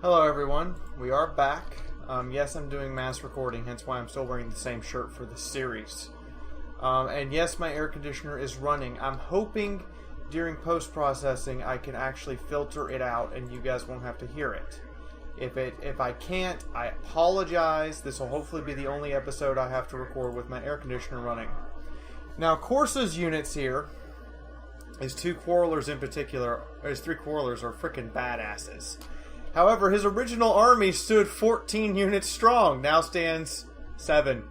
Hello everyone, we are back. Yes, I'm doing mass recording, hence why I'm still wearing the same shirt for the series. And yes, my air conditioner is running. I'm hoping during post-processing I can actually filter it out and you guys won't have to hear it. If I can't, I apologize. This will hopefully be the only episode I have to record with my air conditioner running. Now, Corsa's units here, his two quarrelers in particular, or his three quarrelers are freaking badasses. However, his original army stood 14 units strong. Now stands 7.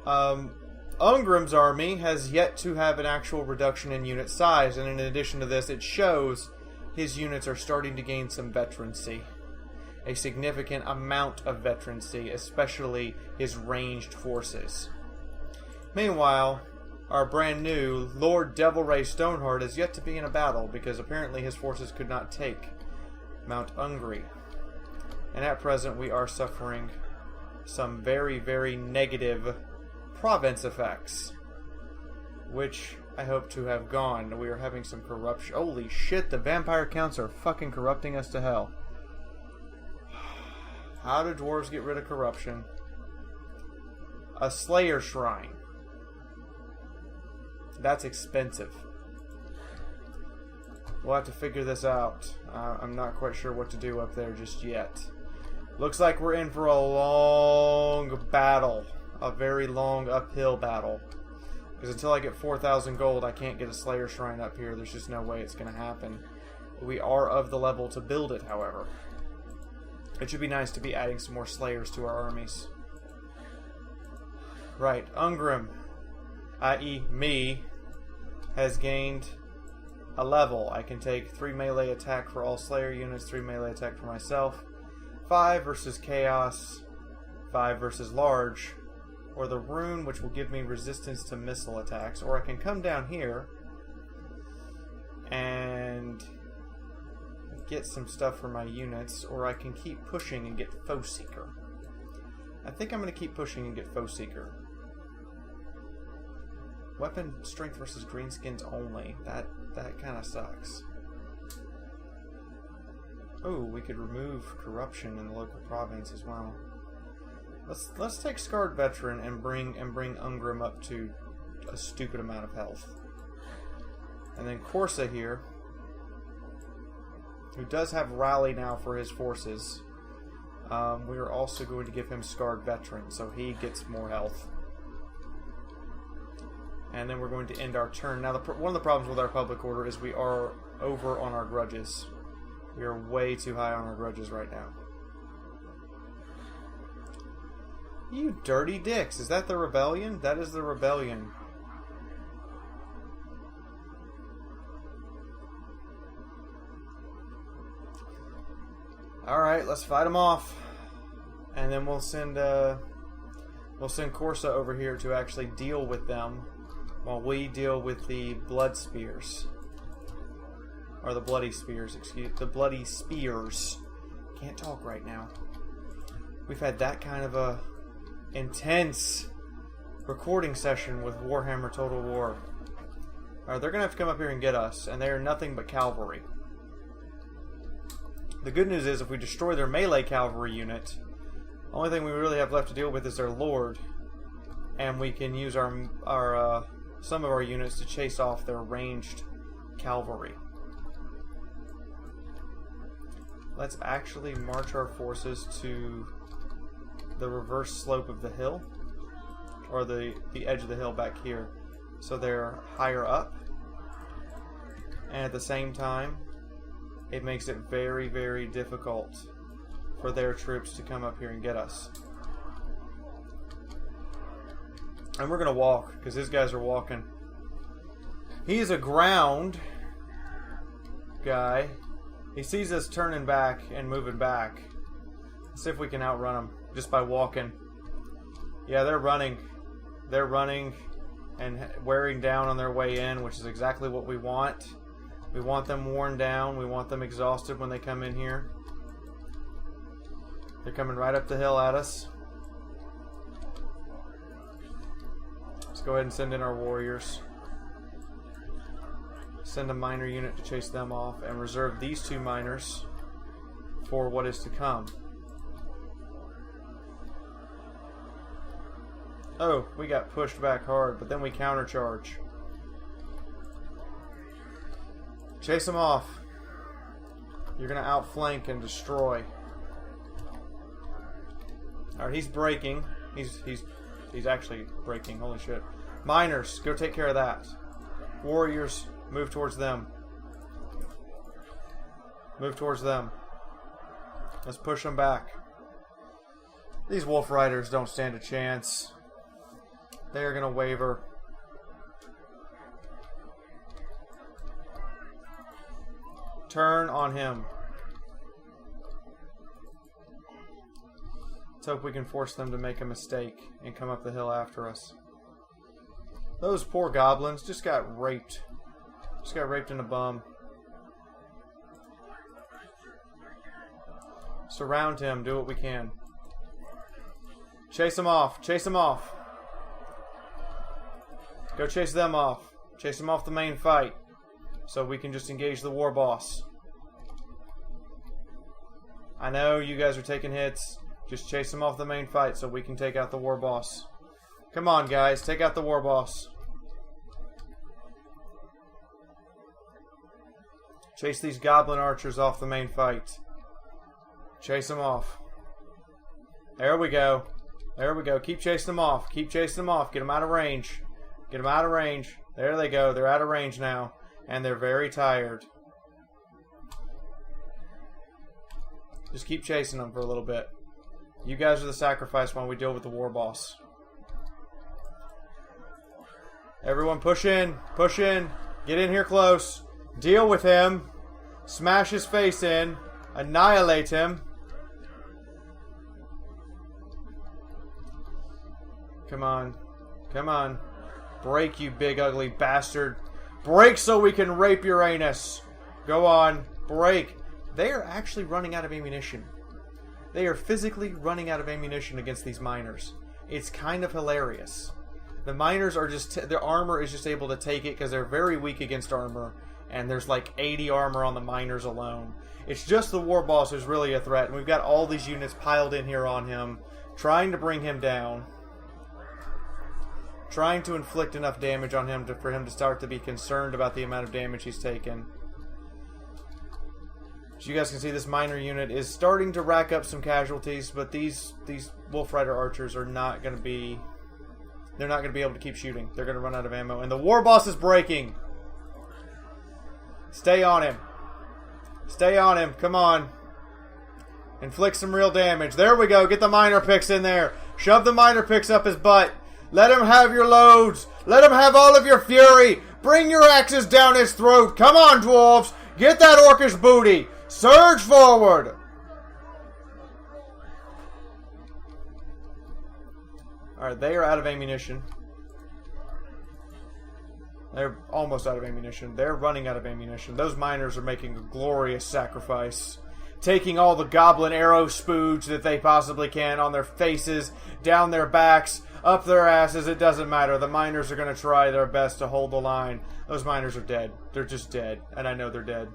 Ungrim's army has yet to have an actual reduction in unit size, and in addition to this, it shows his units are starting to gain some veterancy. A significant amount of veterancy, especially his ranged forces. Meanwhile, our brand new Lord Devilray Stoneheart is yet to be in a battle because apparently his forces could not take Mount Ungry. And at present we are suffering some very, very negative province effects, which I hope to have gone. We are having some corruption. Holy shit, the vampire counts are fucking corrupting us to hell. How do dwarves get rid of corruption? A Slayer Shrine. That's expensive. We'll have to figure this out. I'm not quite sure what to do up there just yet. Looks like we're in for a long battle. A very long uphill battle. Because until I get 4,000 gold, I can't get a Slayer Shrine up here. There's just no way it's going to happen. We are of the level to build it, however. It should be nice to be adding some more Slayers to our armies. Right, Ungrim, i.e. me, has gained a level. I can take 3 melee attack for all Slayer units, 3 melee attack for myself, 5 versus Chaos, 5 versus Large, or the Rune, which will give me resistance to missile attacks. Or I can come down here and get some stuff for my units, or I can keep pushing and get Foe Seeker. I think I'm going to keep pushing and get Foe Seeker. Weapon strength versus greenskins only. That kind of sucks. Oh, we could remove corruption in the local province as well. Let's take Scarred Veteran and bring Ungrim up to a stupid amount of health. And then Corsa here, who does have Rally now for his forces. We are also going to give him Scarred Veteran, so he gets more health. And then we're going to end our turn. Now, one of the problems with our public order is we are over on our grudges. We are way too high on our grudges right now. You dirty dicks. Is that the rebellion? That is the rebellion. Alright, let's fight them off. And then we'll send Corsa over here to actually deal with them while we deal with the blood spears. Or the bloody spears, excuse me. The bloody spears. Can't talk right now. We've had that kind of a intense recording session with Warhammer Total War. Alright, they're going to have to come up here and get us, and they are nothing but cavalry. The good news is if we destroy their melee cavalry unit, the only thing we really have left to deal with is their lord, and we can use our some of our units to chase off their ranged cavalry. Let's actually march our forces to the reverse slope of the hill, or the edge of the hill back here, so they're higher up, and at the same time it makes it very, very difficult for their troops to come up here and get us. And we're going to walk, because his guys are walking. He's a ground guy. He sees us turning back and moving back. Let's see if we can outrun him just by walking. Yeah, they're running. They're running and wearing down on their way in, which is exactly what we want. We want them worn down. We want them exhausted when they come in here. They're coming right up the hill at us. Let's go ahead and send in our warriors. Send a miner unit to chase them off, and reserve these 2 miners for what is to come. Oh, we got pushed back hard, but then we countercharge. Chase them off. You're going to outflank and destroy. Alright, he's breaking. He's actually breaking. Holy shit. Miners, go take care of that. Warriors, move towards them. Move towards them. Let's push them back. These wolf riders don't stand a chance. They are going to waver. Turn on him. Let's hope we can force them to make a mistake and come up the hill after us. Those poor goblins just got raped. Just got raped in the bum. Surround him. Do what we can. Chase him off. Chase him off. Go chase them off. Chase them off the main fight. So we can just engage the war boss. I know you guys are taking hits. Just chase them off the main fight so we can take out the war boss. Come on, guys. Take out the war boss. Chase these goblin archers off the main fight. Chase them off. There we go. There we go. Keep chasing them off. Keep chasing them off. Get them out of range. Get them out of range. There they go. They're out of range now. And they're very tired. Just keep chasing them for a little bit. You guys are the sacrifice while we deal with the war boss. Everyone push in. Push in. Get in here close. Deal with him. Smash his face in. Annihilate him. Come on. Come on. Break, you big ugly bastard. Break so we can rape Uranus. Go on. Break. They are actually running out of ammunition. They are physically running out of ammunition against these miners. It's kind of hilarious. The miners are just... their armor is just able to take it because they're very weak against armor. And there's like 80 armor on the miners alone. It's just the war boss who's really a threat. And we've got all these units piled in here on him. Trying to bring him down. Trying to inflict enough damage on him for him to start to be concerned about the amount of damage he's taken. As you guys can see, this miner unit is starting to rack up some casualties, but these Wolf Rider archers are not going to be... they're not going to be able to keep shooting. They're going to run out of ammo. And the war boss is breaking! Stay on him. Stay on him. Come on. Inflict some real damage. There we go. Get the miner picks in there. Shove the miner picks up his butt. Let him have your loads. Let him have all of your fury. Bring your axes down his throat. Come on, dwarves. Get that orcish booty. Surge forward. Alright, they are out of ammunition. They're almost out of ammunition. They're running out of ammunition. Those miners are making a glorious sacrifice. Taking all the goblin arrow spooge that they possibly can on their faces, down their backs, up their asses. It doesn't matter. The miners are going to try their best to hold the line. Those miners are dead. They're just dead. And I know they're dead.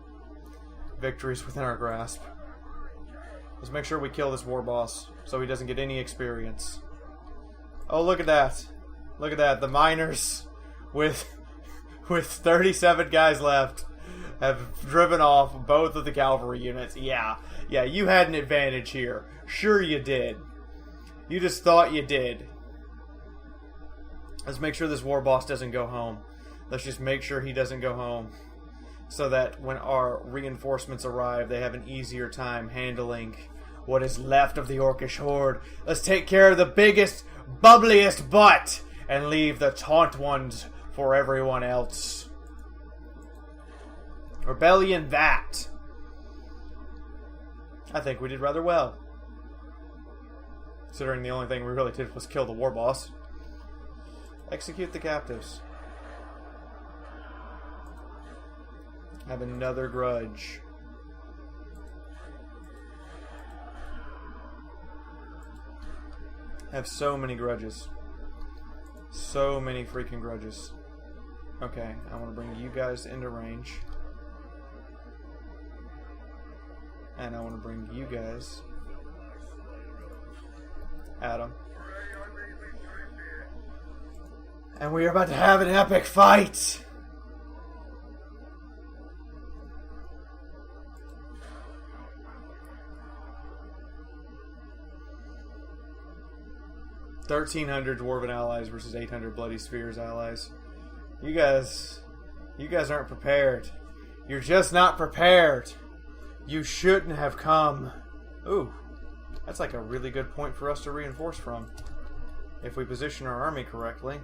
Victory's within our grasp. Let's make sure we kill this war boss so he doesn't get any experience. Oh, look at that. Look at that. The miners with 37 guys left have driven off both of the cavalry units. Yeah, you had an advantage here. Sure you did. You just thought you did. Let's make sure this war boss doesn't go home. Let's just make sure he doesn't go home. So that when our reinforcements arrive, they have an easier time handling what is left of the orcish horde. Let's take care of the biggest, bubbliest butt and leave the taunt ones for everyone else. Rebellion that. I think we did rather well. Considering the only thing we really did was kill the war boss. Execute the captives. Have another grudge. Have so many grudges. So many freaking grudges. Okay, I want to bring you guys into range. And I want to bring you guys at them. And we are about to have an epic fight! $1,300 Dwarven allies versus 800 Bloody Spheres allies. You guys aren't prepared. You're just not prepared. You shouldn't have come. Ooh, that's like a really good point for us to reinforce from. If we position our army correctly,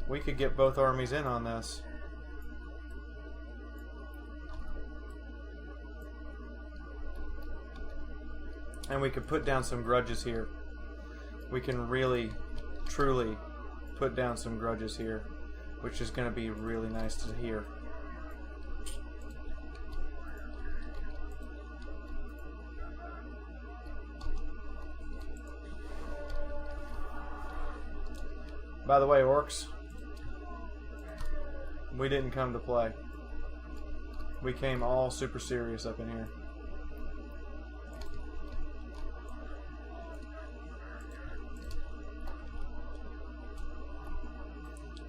we could get both armies in on this. And we could put down some grudges here. We can really, truly put down some grudges here, which is going to be really nice to hear. By the way, orcs, we didn't come to play. We came all super serious up in here.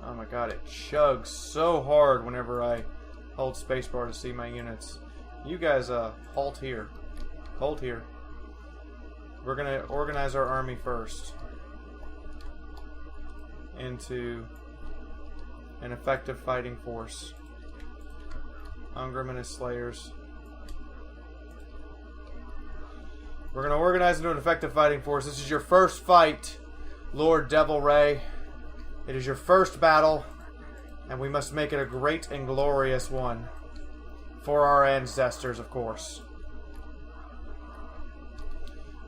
Oh my god, it chugs so hard whenever I hold spacebar to see my units. You guys, halt here. Hold here. We're gonna organize our army first into an effective fighting force. Ungrim and his slayers. We're gonna organize into an effective fighting force. This is your first fight, Lord Devil Ray. It is your first battle, and we must make it a great and glorious one. For our ancestors, of course.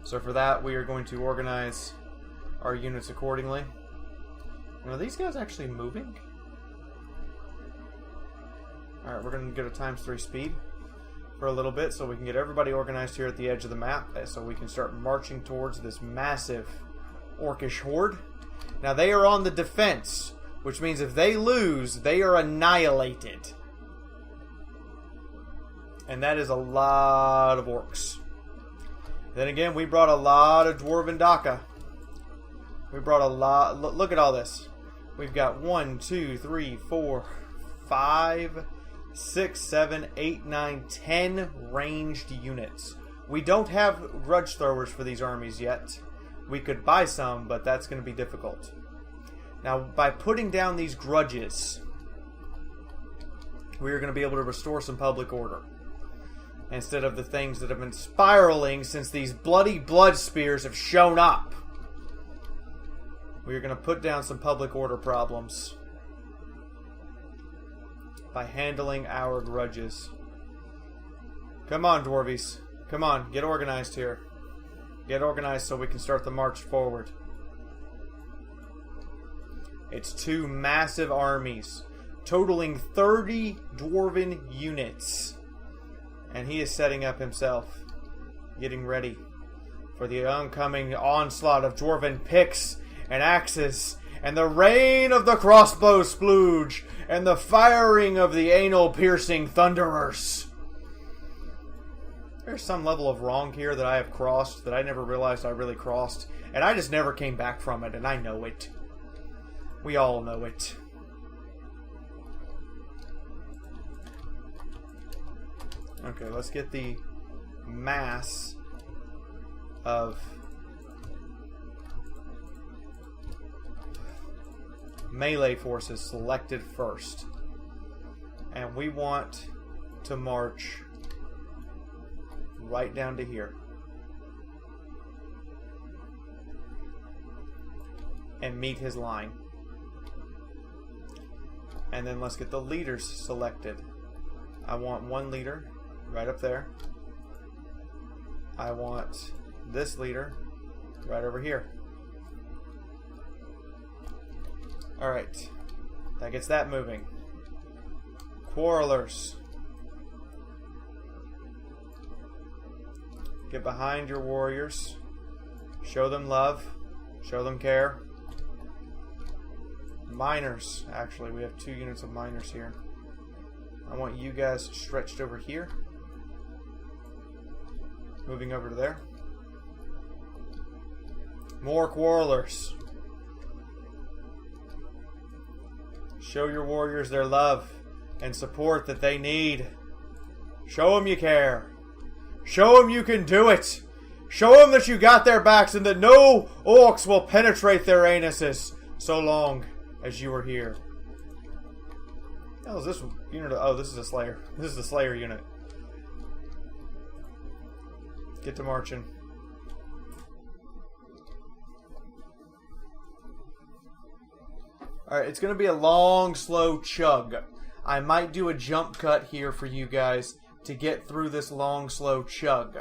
So for that, we are going to organize our units accordingly. And are these guys actually moving? Alright, we're going to get a ×3 speed for a little bit so we can get everybody organized here at the edge of the map so we can start marching towards this massive orcish horde. Now they are on the defense, which means if they lose, they are annihilated. And that is a lot of orcs. Then again, we brought a lot of Dwarven Daka. We brought a lot. Look at all this. We've got 1, 2, 3, 4, 5, 6, 7, 8, 9, 10 ranged units. We don't have grudge throwers for these armies yet. We could buy some, but that's going to be difficult. Now, by putting down these grudges, we are going to be able to restore some public order. Instead of the things that have been spiraling since these bloody blood spears have shown up. We are going to put down some public order problems by handling our grudges. Come on, Dwarvies. Come on, get organized here. Get organized so we can start the march forward. It's 2 massive armies, totaling 30 Dwarven units. And he is setting up himself, getting ready for the oncoming onslaught of Dwarven picks and axes, and the rain of the crossbow splooge, and the firing of the anal-piercing thunderers. There's some level of wrong here that I have crossed that I never realized I really crossed, and I just never came back from it, and I know it. We all know it. Okay, let's get the mass of melee forces selected first. And we want to march right down to here. And meet his line. And then let's get the leaders selected. I want one leader right up there. I want this leader right over here. Alright. That gets that moving. Quarrelers. Get behind your warriors. Show them love. Show them care. miners, actually. We have 2 units of miners here. I want you guys stretched over here. Moving over to there. More quarrelers. Show your warriors their love and support that they need. Show them you care. Show them you can do it. Show them that you got their backs and that no orcs will penetrate their anuses so long as you are here. What is this unit? Oh, this is a Slayer. This is the Slayer unit. Get to marching. Alright, it's going to be a long, slow chug. I might do a jump cut here for you guys to get through this long, slow chug.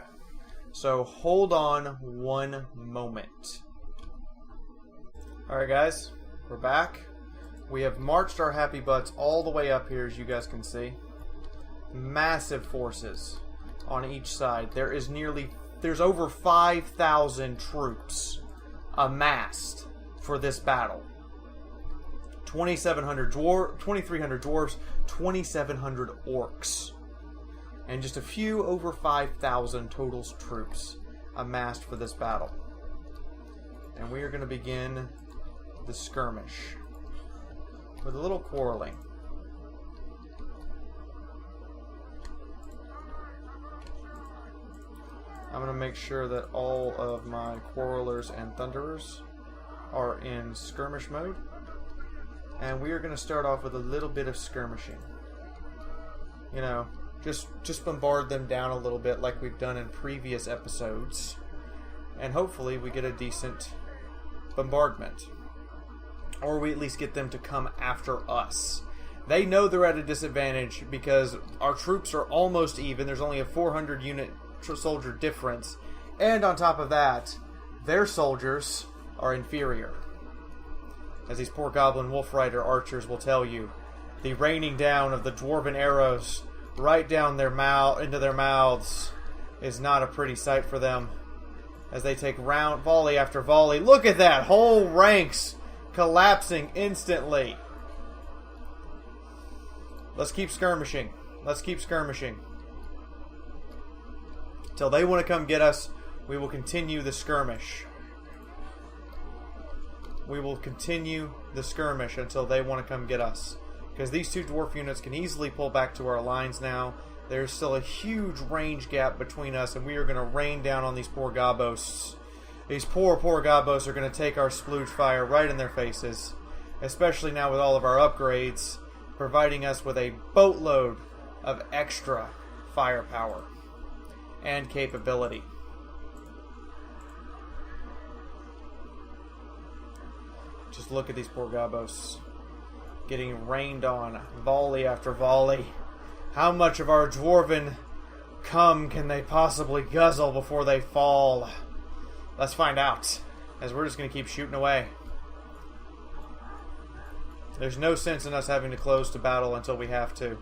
So hold on one moment. Alright guys, we're back. We have marched our happy butts all the way up here, as you guys can see. Massive forces on each side. There's over 5,000 troops amassed for this battle. 2,300 dwarves, 2,700 orcs. And just a few over 5,000 total troops amassed for this battle. And we are going to begin the skirmish with a little quarreling. I'm going to make sure that all of my quarrelers and thunderers are in skirmish mode. And we are going to start off with a little bit of skirmishing. You know, just bombard them down a little bit like we've done in previous episodes. And hopefully we get a decent bombardment. Or we at least get them to come after us. They know they're at a disadvantage because our troops are almost even. There's only a 400 unit soldier difference. And on top of that, their soldiers are inferior. As these poor goblin wolf rider archers will tell you, the raining down of the dwarven arrows right down their into their mouths is not a pretty sight for them. As they take volley after volley. Look at that! Whole ranks collapsing instantly. Let's keep skirmishing. Let's keep skirmishing. Till they want to come get us, we will continue the skirmish. We will continue the skirmish until they want to come get us. Because these 2 dwarf units can easily pull back to our lines now. There's still a huge range gap between us, and we are going to rain down on these poor gobos. These poor gobos are going to take our splooge fire right in their faces. Especially now with all of our upgrades, providing us with a boatload of extra firepower and capability. Just look at these poor gobos getting rained on, volley after volley. How much of our dwarven cum can they possibly guzzle before they fall? Let's find out, as we're just going to keep shooting away. There's no sense in us having to close to battle until we have to.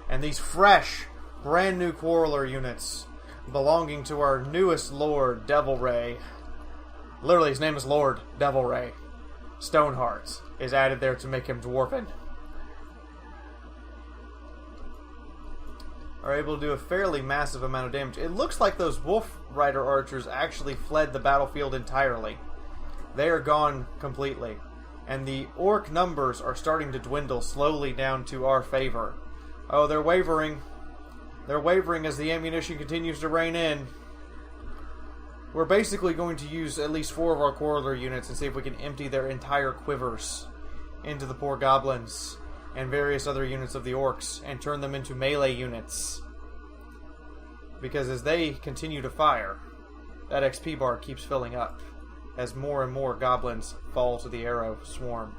And these fresh, brand new quarreler units belonging to our newest Lord, Devil Ray. Literally, his name is Lord Devil Ray. Stonehearts is added there to make him dwarven. Are able to do a fairly massive amount of damage. It looks like those Wolf Rider archers actually fled the battlefield entirely. They are gone completely. And the orc numbers are starting to dwindle slowly down to our favor. Oh, they're wavering. They're wavering as the ammunition continues to rain in. We're basically going to use at least 4 of our quarreler units and see if we can empty their entire quivers into the poor goblins and various other units of the orcs and turn them into melee units. Because as they continue to fire, that XP bar keeps filling up as more and more goblins fall to the arrow swarm.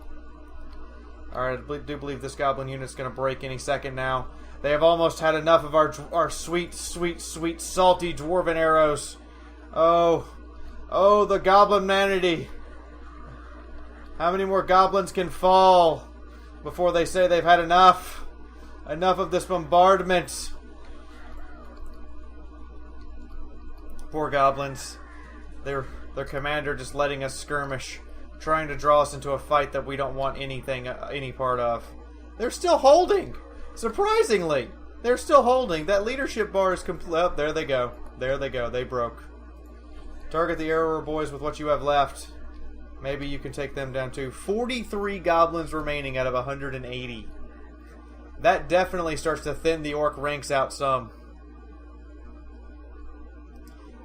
Alright, I do believe this goblin unit's going to break any second now. They have almost had enough of our sweet, sweet, sweet, salty dwarven arrows. Oh, the goblin manity. How many more goblins can fall before they say they've had enough? Enough of this bombardment. Poor goblins. Their commander just letting us skirmish trying to draw us into a fight that we don't want any part of. They're still holding! Surprisingly! They're still holding. That leadership bar is complete. Oh, there they go. There they go. They broke. Target the arrower boys with what you have left. Maybe you can take them down too. 43 goblins remaining out of 180. That definitely starts to thin the orc ranks out some.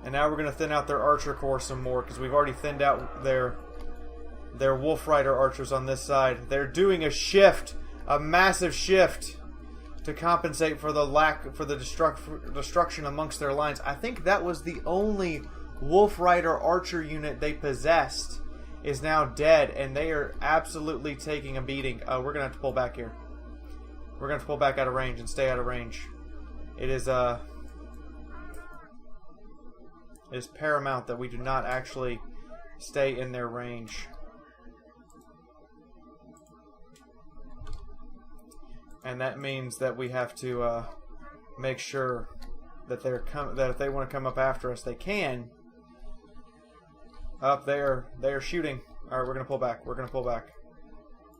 And now we're going to thin out their archer corps some more, because we've already thinned out their wolf rider archers on this side. They're doing a shift, a massive shift, to compensate for the destruction amongst their lines. I think that was the only wolf rider archer unit they possessed is now dead, and they are absolutely taking a beating. We're going to have to pull back here. We're going to have to pull back out of range and stay out of range. It is paramount that we do not actually stay in their range. And that means that we have to make sure that that if they want to come up after us, they can. Up there, they are shooting. All right, we're gonna pull back. We're gonna pull back.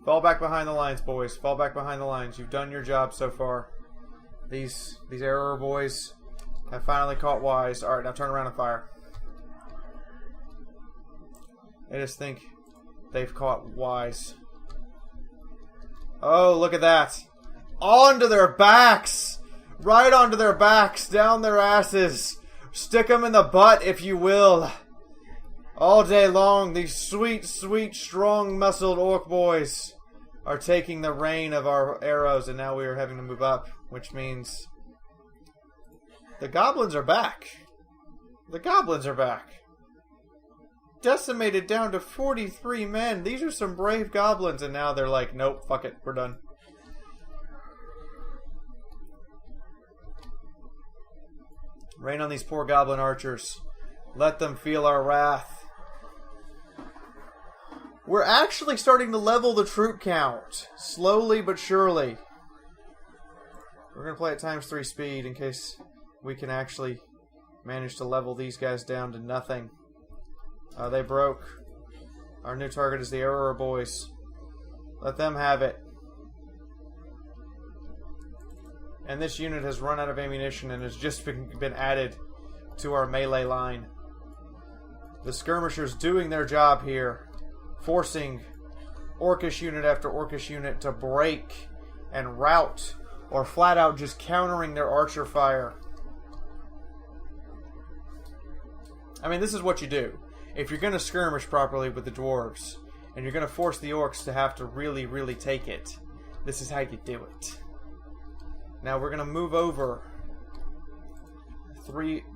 Fall back behind the lines, boys. Fall back behind the lines. You've done your job so far. These arrower boys have finally caught wise. All right, now turn around and fire. I just think they've caught wise. Oh, look at that! Onto their backs! Right onto their backs, down their asses. Stick them in the butt, if you will. All day long, these sweet, sweet, strong-muscled orc boys are taking the reign of our arrows, and now we are having to move up, which means the goblins are back. The goblins are back. Decimated down to 43 men. These are some brave goblins, and now they're like, nope, fuck it, we're done. Rain on these poor goblin archers. Let them feel our wrath. We're actually starting to level the troop count. Slowly but surely. We're going to play at ×3 speed in case we can actually manage to level these guys down to nothing. They broke. Our new target is the arrower boys. Let them have it. And this unit has run out of ammunition and has just been added to our melee line. The skirmishers doing their job here, forcing orcish unit after orcish unit to break and rout, or flat out just countering their archer fire. I mean, this is what you do. If you're going to skirmish properly with the dwarves, and you're going to force the orcs to have to really, really take it, this is how you do it. Now we're going to move over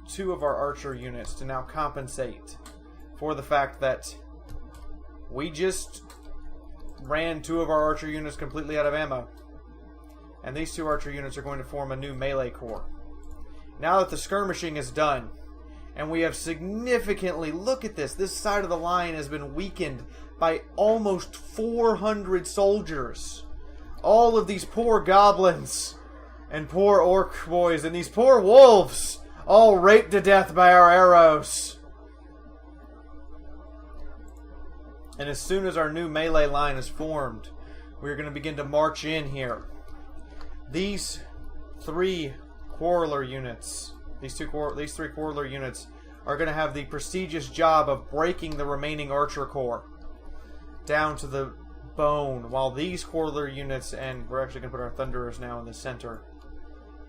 two of our archer units to now compensate for the fact that we just ran two of our archer units completely out of ammo. And these two archer units are going to form a new melee corps. Now that the skirmishing is done, and we have significantly, look at this, this side of the line has been weakened by almost 400 soldiers. All of these poor goblins and poor orc boys and these poor wolves, all raped to death by our arrows. And as soon as our new melee line is formed, we're going to begin to march in here. These three quarreler units, these three quarreler units are going to have the prestigious job of breaking the remaining archer corps down to the bone, while these quarreler units, and we're actually going to put our thunderers now in the center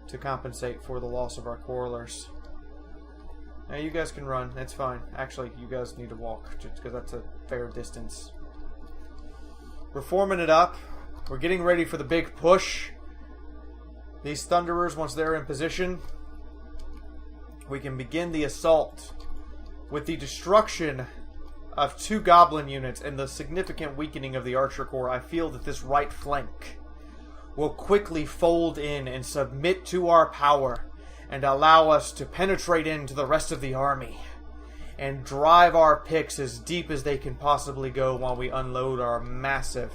to compensate for the loss of our quarrelers. Now you guys can run, that's fine. Actually, you guys need to walk, just because that's a fair distance. We're forming it up. We're getting ready for the big push. These thunderers, once they're in position, we can begin the assault. With the destruction of two goblin units and the significant weakening of the archer corps, I feel that this right flank will quickly fold in and submit to our power and allow us to penetrate into the rest of the army and drive our picks as deep as they can possibly go while we unload our massive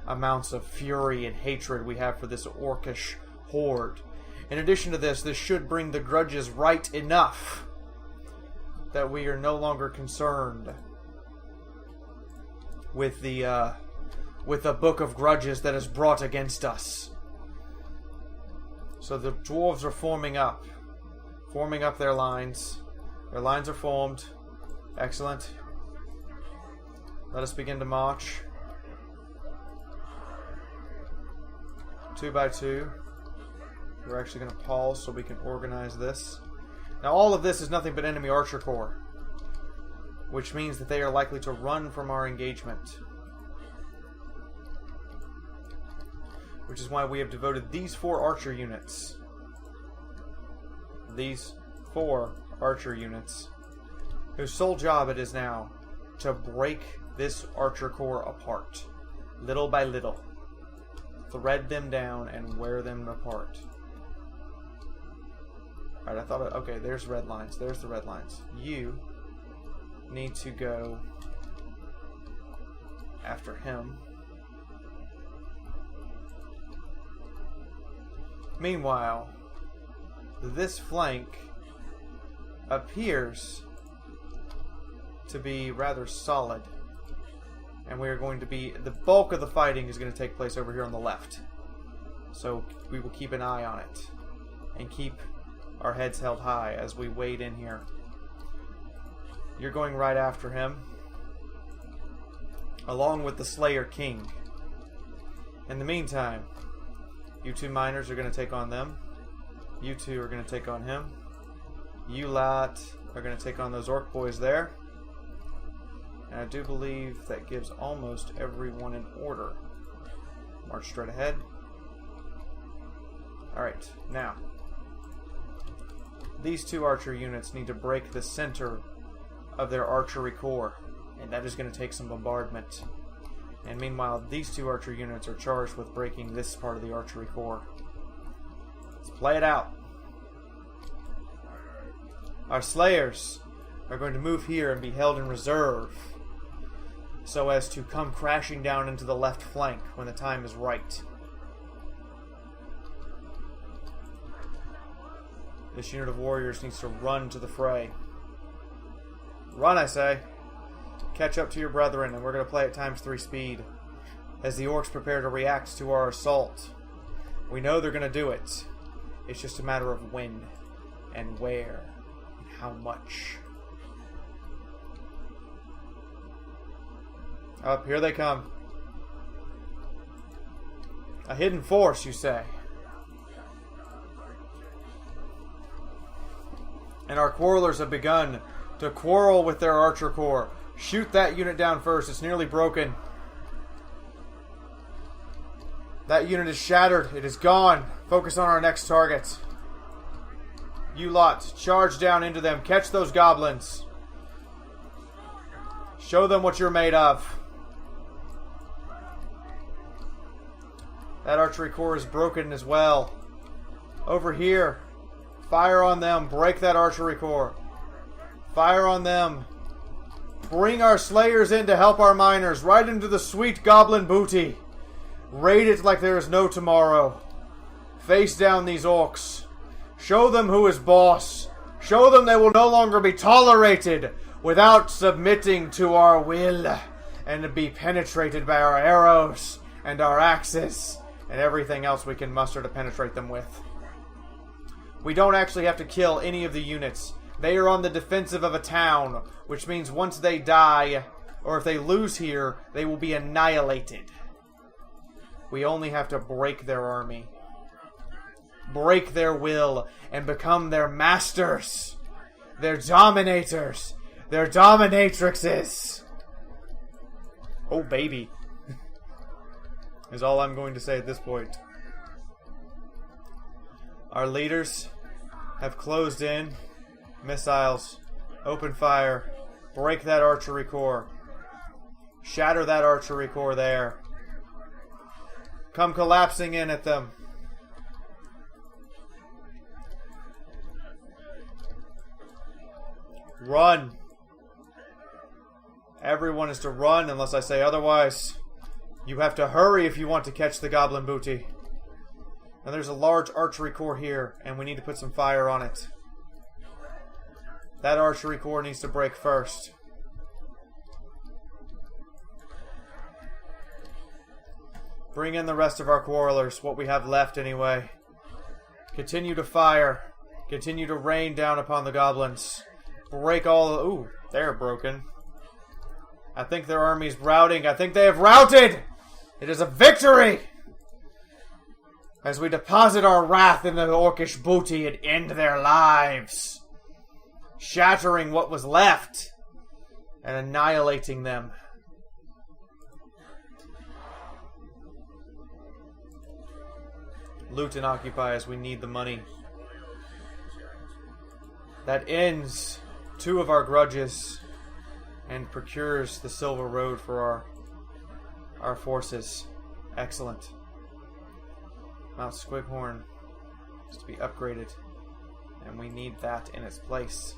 amounts of fury and hatred we have for this orcish horde. In addition to this, this should bring the grudges right enough that we are no longer concerned with the book of grudges that is brought against us. So the dwarves are forming up their lines. Their lines are formed. Excellent. Let us begin to march. 2 by 2. We're actually going to pause so we can organize this. Now all of this is nothing but enemy archer corps, which means that they are likely to run from our engagement. Which is why we have devoted these 4 archer units. These 4 archer units, whose sole job it is now to break this archer corps apart, little by little. Thread them down and wear them apart. Alright, I thought, okay, there's red lines. There's the red lines. You need to go after him. Meanwhile, this flank appears to be rather solid. And we are going to be... the bulk of the fighting is going to take place over here on the left. So we will keep an eye on it. And keep our heads held high as we wade in here. You're going right after him, along with the Slayer King. In the meantime, you 2 miners are going to take on them. You 2 are going to take on him. You lot are going to take on those orc boys there. And I do believe that gives almost everyone in order. March straight ahead. Alright, now. These 2 archer units need to break the center of their archery corps, and that is going to take some bombardment. And meanwhile, these 2 archer units are charged with breaking this part of the archery corps. Let's play it out. Our slayers are going to move here and be held in reserve, so as to come crashing down into the left flank when the time is right. This unit of warriors needs to run to the fray. Run, I say. Catch up to your brethren, and we're going to play at ×3 speed as the orcs prepare to react to our assault. We know they're going to do it. It's just a matter of when and where and how much. Up, here they come. A hidden force, you say? And our quarrelers have begun to quarrel with their archer corps. Shoot that unit down first. It's nearly broken. That unit is shattered. It is gone. Focus on our next target. You lot, charge down into them. Catch those goblins. Show them what you're made of. That archery corps is broken as well. Over here. Fire on them. Break that archery corps. Fire on them. Bring our slayers in to help our miners. Right into the sweet goblin booty. Raid it like there is no tomorrow. Face down these orcs. Show them who is boss. Show them they will no longer be tolerated without submitting to our will and to be penetrated by our arrows and our axes and everything else we can muster to penetrate them with. We don't actually have to kill any of the units. They are on the defensive of a town, which means once they die, or if they lose here, they will be annihilated. We only have to break their army, break their will, and become their masters, their dominators, their dominatrixes. Oh, baby. Is all I'm going to say at this point. Our leaders have closed in. Missiles. Open fire. Break that archery corps. Shatter that archery corps there. Come collapsing in at them. Run. Everyone is to run unless I say otherwise. You have to hurry if you want to catch the goblin booty. Now there's a large archery corps here, and we need to put some fire on it. That archery corps needs to break first. Bring in the rest of our quarrelers, what we have left anyway. Continue to fire. Continue to rain down upon the goblins. Break all... Ooh, they're broken. I think their army's routing. I think they have routed! It is a victory! As we deposit our wrath in the orcish booty and end their lives. Shattering what was left. And annihilating them. Loot and occupy as we need the money. That ends 2 of our grudges and procures the Silver Road for our forces. Excellent. Mount Squighorn is to be upgraded, and we need that in its place.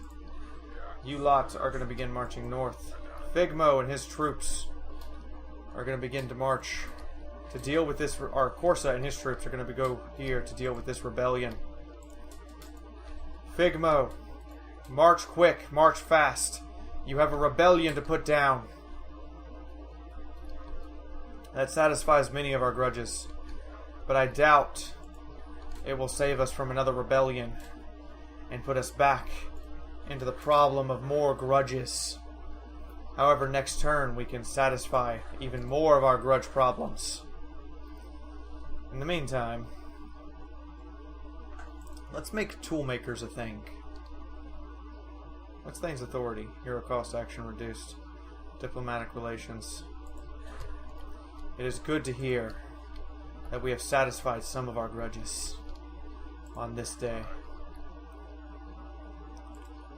You lot are going to begin marching north. Figmo and his troops are going to begin to march to deal with this. Our Corsa and his troops are going to go here to deal with this rebellion. Figmo, march quick, march fast. You have a rebellion to put down. That satisfies many of our grudges, but I doubt it will save us from another rebellion and put us back into the problem of more grudges. However, next turn we can satisfy even more of our grudge problems. In the meantime, let's make toolmakers a thing. What's Thane's authority? Hero cost action reduced. Diplomatic relations. It is good to hear that we have satisfied some of our grudges on this day.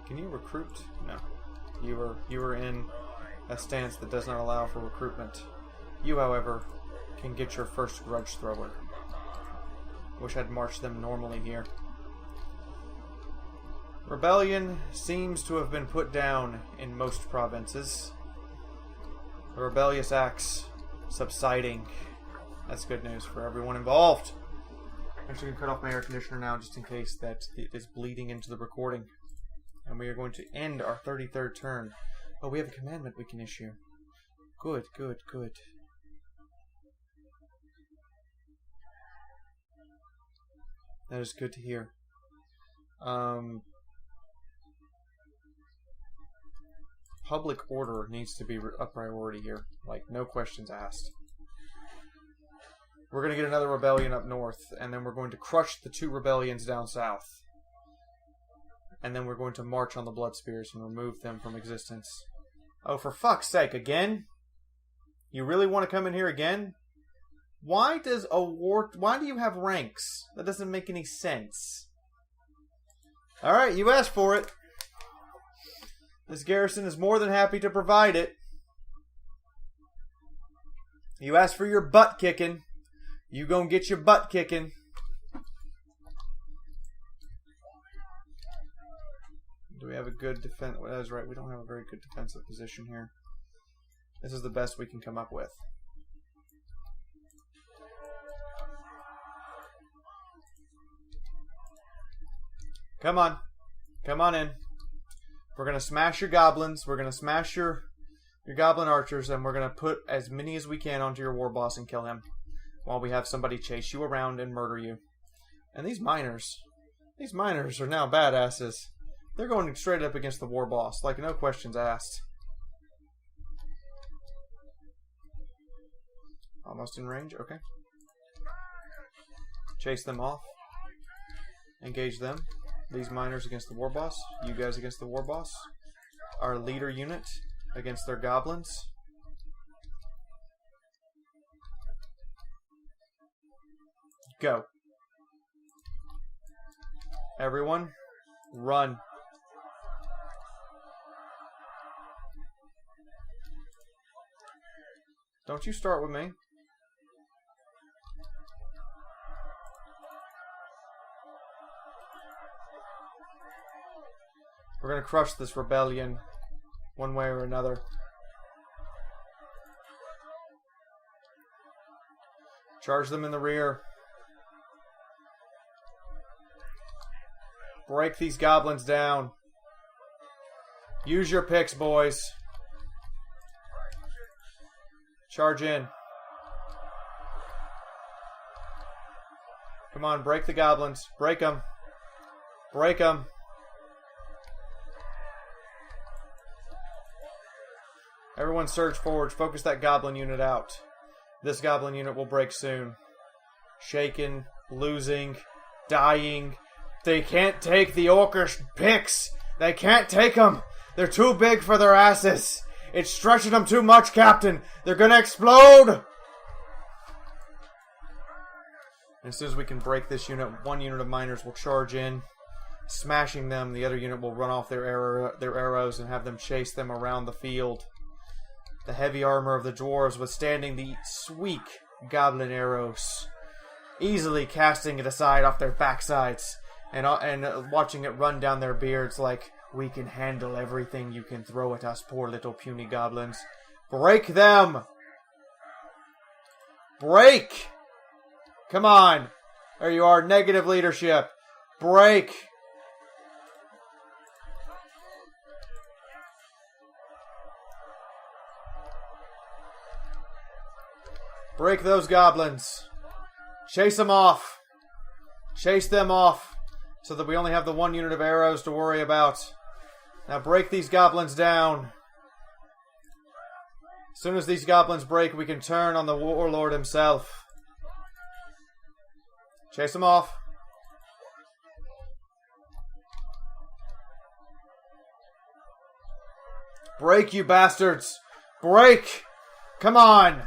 Can you recruit? No. You were in a stance that does not allow for recruitment. You, however, can get your first grudge thrower. Wish I'd marched them normally here. Rebellion seems to have been put down in most provinces. The rebellious acts subsiding. That's good news for everyone involved. I'm actually going to cut off my air conditioner now just in case that it is bleeding into the recording. And we are going to end our 33rd turn. Oh, we have a commandment we can issue. Good, good, good. That is good to hear. Public order needs to be a priority here. Like, no questions asked. We're going to get another rebellion up north, and then we're going to crush the 2 rebellions down south. And then we're going to march on the Blood Spears and remove them from existence. Oh, for fuck's sake, again? You really want to come in here again? Why do you have ranks? That doesn't make any sense. Alright, you asked for it. This garrison is more than happy to provide it. You asked for your butt kicking. You gonna get your butt kicking. Do we have a good defense? Well, that is right. We don't have a very good defensive position here. This is the best we can come up with. Come on. Come on in. We're going to smash your goblins. We're going to smash your goblin archers. And we're going to put as many as we can onto your war boss and kill him. While we have somebody chase you around and murder you. And these miners are now badasses. They're going straight up against the war boss. Like, no questions asked. Almost in range. Okay. Chase them off. Engage them. These miners against the war boss. You guys against the war boss. Our leader unit against their goblins. Go. Everyone, run. Don't you start with me. We're going to crush this rebellion one way or another. Charge them in the rear. Break these goblins down. Use your picks, boys. Come on, break the goblins. Break them. Break them. Everyone surge forward. Focus that goblin unit out. This goblin unit will break soon. Shaken, losing, dying. They can't take the orcish picks. They can't take them. They're too big for their asses. It's stretching them too much, Captain. They're gonna explode. As soon as we can break this unit, one unit of miners will charge in, smashing them. The other unit will run off their arrows and have them chase them around the field. The heavy armor of the dwarves withstanding the sweet goblin arrows, easily casting it aside off their backsides and watching it run down their beards like, we can handle everything you can throw at us, poor little puny goblins. Break them! Break! Come on! There you are, negative leadership. Break! Break those goblins. Chase them off. Chase them off so that we only have the one unit of arrows to worry about. Now break these goblins down. As soon as these goblins break, we can turn on the warlord himself. Chase them off. Break, you bastards. Break. Come on.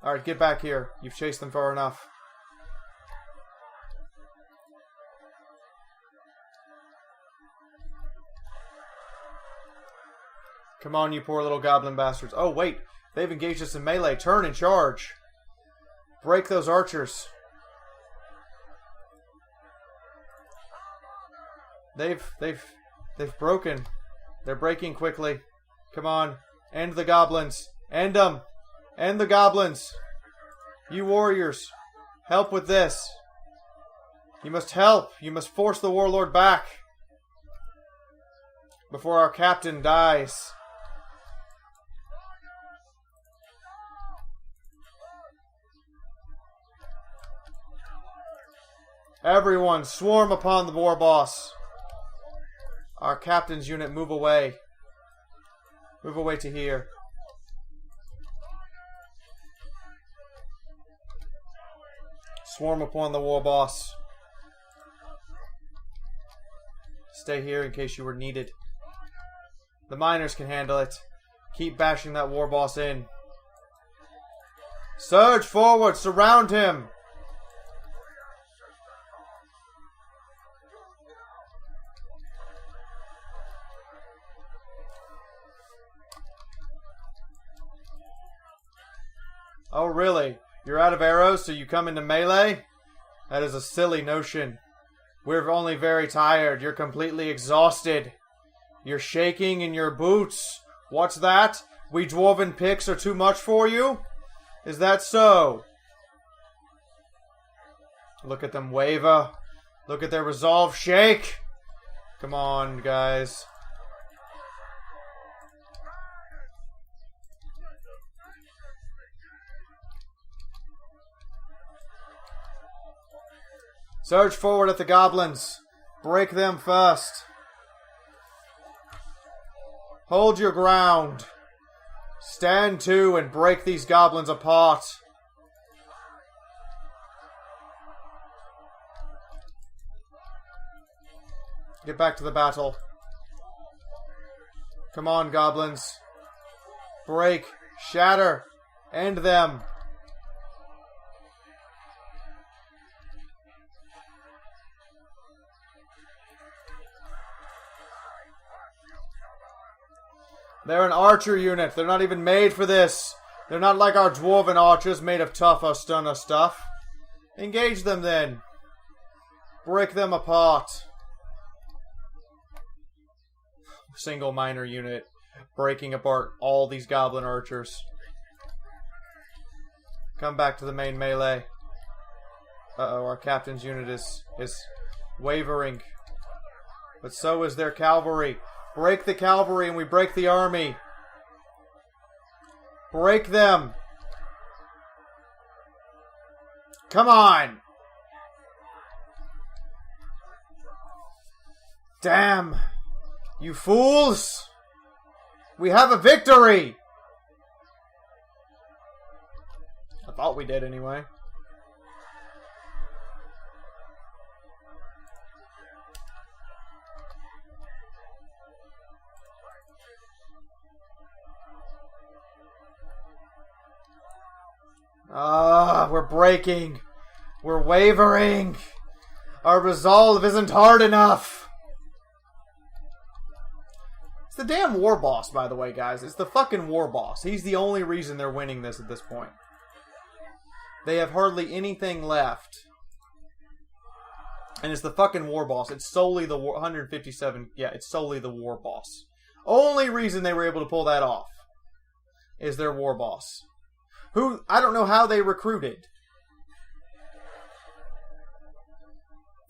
Alright, get back here. You've chased them far enough. Come on, you poor little goblin bastards. Oh, wait. They've engaged us in melee. Turn and charge. Break those archers. They've broken. They're breaking quickly. Come on. End the goblins. End them. End the goblins. You warriors. Help with this. You must help. You must force the warlord back. Before our captain dies. Everyone, swarm upon the war boss. Our captain's unit, move away. Move away to here. Swarm upon the war boss. Stay here in case you were needed. The miners can handle it. Keep bashing that war boss in. Surge forward, surround him. Oh, really? You're out of arrows, so you come into melee? That is a silly notion. We're only very tired. You're completely exhausted. You're shaking in your boots. What's that? We dwarven picks are too much for you? Is that so? Look at them waver. Look at their resolve shake. Come on, guys. Surge forward at the goblins. Break them first. Hold your ground. Stand to and break these goblins apart. Get back to the battle. Come on, goblins. Break. Shatter. End them. They're an archer unit. They're not even made for this. They're not like our dwarven archers made of tougher, stunner stuff. Engage them then. Break them apart. Single miner unit. Breaking apart all these goblin archers. Come back to the main melee. Uh-oh, our captain's unit is wavering. But so is their cavalry. Break the cavalry and we break the army. Break them. Come on! Damn! You fools! We have a victory! I thought we did anyway. We're breaking. We're wavering. Our resolve isn't hard enough. It's the damn war boss, by the way, guys. It's the fucking war boss. He's the only reason they're winning this at this point. They have hardly anything left. And it's the fucking war boss. It's solely the 157. Yeah, it's solely the war boss. Only reason they were able to pull that off is their war boss. Who, I don't know how they recruited.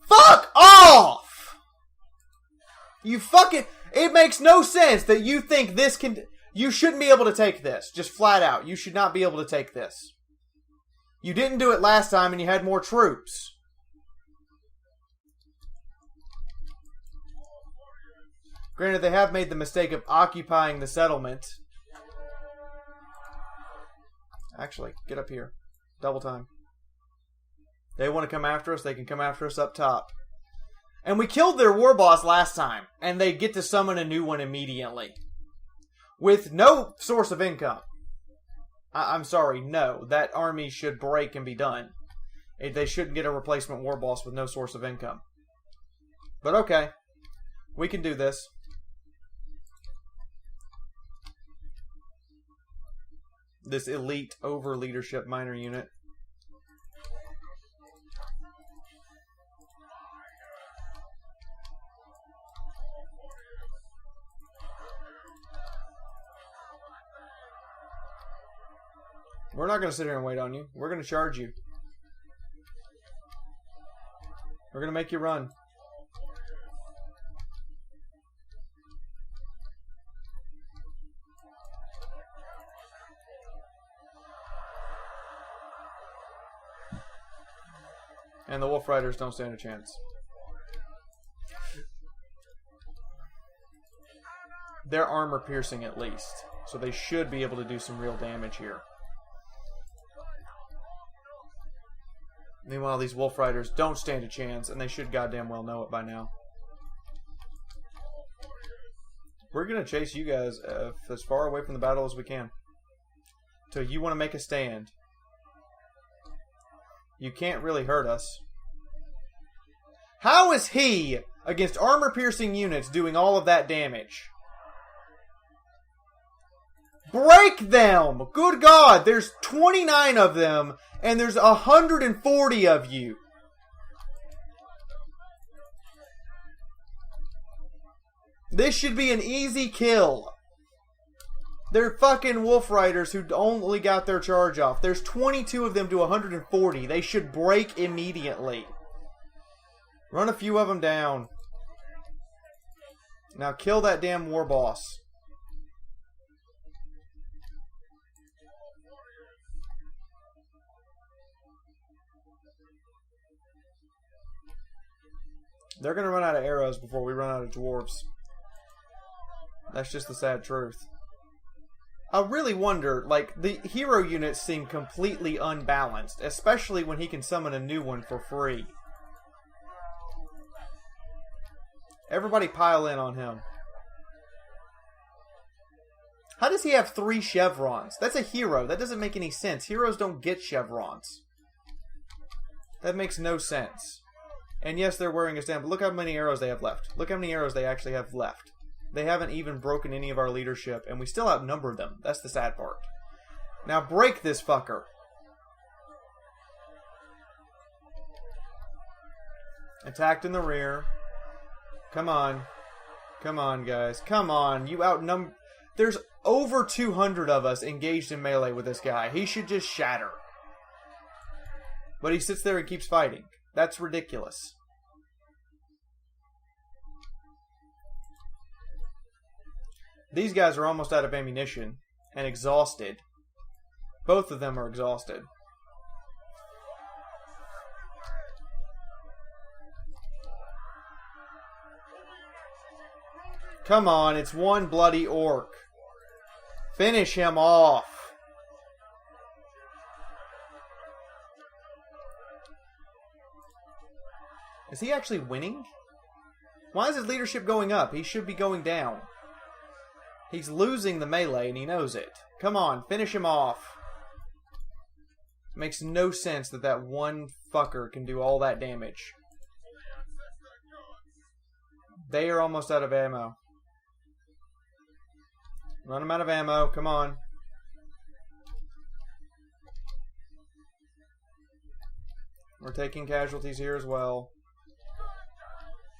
Fuck off! You fucking... It makes no sense that you think this can... You shouldn't be able to take this. Just flat out. You should not be able to take this. You didn't do it last time and you had more troops. Granted, they have made the mistake of occupying the settlement. Actually, get up here. Double time. They want to come after us, they can come after us up top. And we killed their war boss last time, and they get to summon a new one immediately. With no source of income. I'm sorry, no. That army should break and be done. They shouldn't get a replacement war boss with no source of income. But okay. We can do this. This elite over leadership minor unit. We're not going to sit here and wait on you. We're going to charge you. We're going to make you run. And the Wolf Riders don't stand a chance. They're armor piercing at least. So they should be able to do some real damage here. Meanwhile, these Wolf Riders don't stand a chance, and they should goddamn well know it by now. We're going to chase you guys as far away from the battle as we can. So you want to make a stand. You can't really hurt us. How is he, against armor-piercing units, doing all of that damage? Break them! Good God, there's 29 of them, and there's 140 of you. This should be an easy kill. They're fucking Wolf Riders who only got their charge off. There's 22 of them to 140. They should break immediately. Run a few of them down. Now kill that damn war boss. They're going to run out of arrows before we run out of dwarves. That's just the sad truth. I really wonder, like, the hero units seem completely unbalanced, especially when he can summon a new one for free. Everybody pile in on him. How does he have 3 chevrons? That's a hero. That doesn't make any sense. Heroes don't get chevrons. That makes no sense. And yes, they're wearing us down, but look how many arrows they have left. Look how many arrows they actually have left. They haven't even broken any of our leadership, and we still outnumber them. That's the sad part. Now break this fucker. Attacked in the rear. Come on. Come on, guys. Come on. You outnumber... There's over 200 of us engaged in melee with this guy. He should just shatter. But he sits there and keeps fighting. That's ridiculous. These guys are almost out of ammunition and exhausted. Both of them are exhausted. Come on, it's one bloody orc. Finish him off. Is he actually winning? Why is his leadership going up? He should be going down. He's losing the melee and he knows it. Come on, finish him off. Makes no sense that that one fucker can do all that damage. They are almost out of ammo. Run him out of ammo. Come on. We're taking casualties here as well.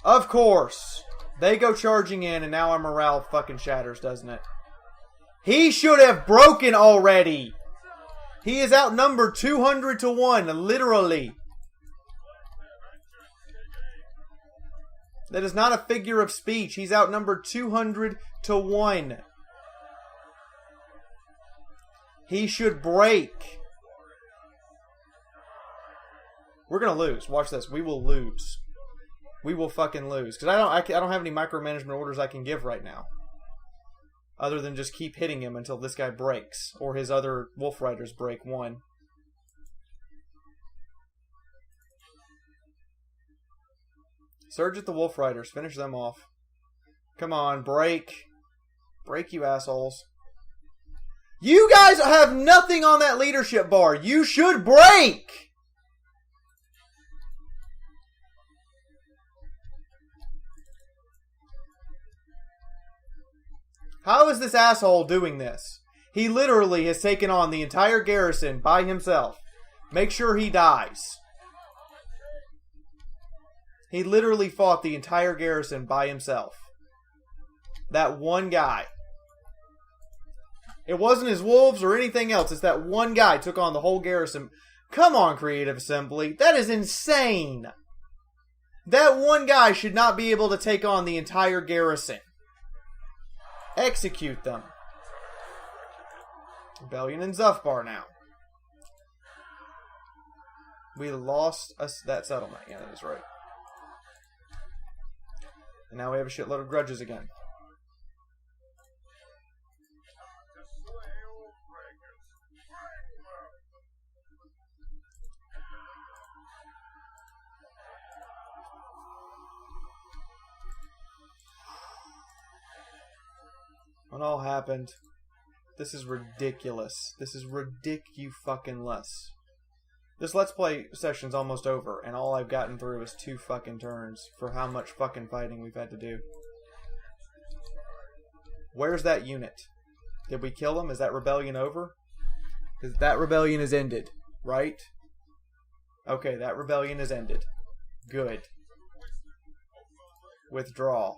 Of course! They go charging in and now our morale fucking shatters, doesn't it? He should have broken already! He is outnumbered 200 to 1, literally. That is not a figure of speech. He's outnumbered 200 to 1. He should break. We're gonna lose. Watch this. We will lose. We will fucking lose. Because I don't have any micromanagement orders I can give right now. Other than just keep hitting him until this guy breaks. Or his other Wolf Riders break one. Surge at the Wolf Riders. Finish them off. Come on, break. Break, you assholes. You guys have nothing on that leadership bar. You should break! How is this asshole doing this? He literally has taken on the entire garrison by himself. Make sure he dies. He literally fought the entire garrison by himself. That one guy. It wasn't his wolves or anything else. It's that one guy took on the whole garrison. Come on, Creative Assembly. That is insane. That one guy should not be able to take on the entire garrison. Execute them. Rebellion in Zufbar now. We lost that settlement. Yeah, that is right. And now we have a shitload of grudges again. What all happened? This is ridiculous. This is ridiculous. This Let's Play session's almost over, and all I've gotten through is 2 fucking turns for how much fucking fighting we've had to do. Where's that unit? Did we kill him? Is that rebellion over? Because that rebellion is ended, right? Okay, that rebellion is ended. Good. Withdraw.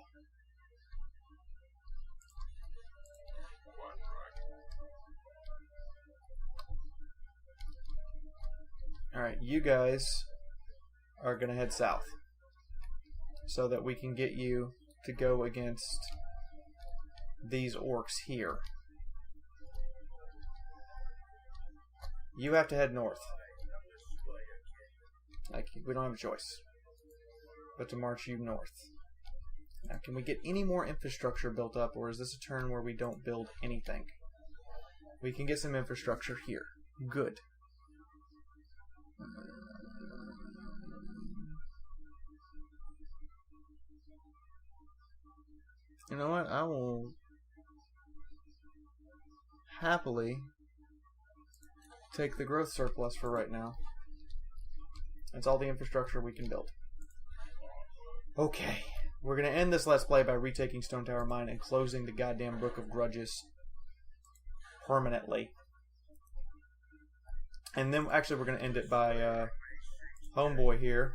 Alright, you guys are going to head south. So that we can get you to go against these orcs here. You have to head north. We don't have a choice but to march you north. Now, can we get any more infrastructure built up, or is this a turn where we don't build anything? We can get some infrastructure here. Good. You know what? I will happily take the growth surplus for right now. That's all the infrastructure we can build. Okay. We're going to end this Let's Play by retaking Stone Tower Mine and closing the goddamn Book of Grudges permanently. And then, actually, we're going to end it by Homeboy here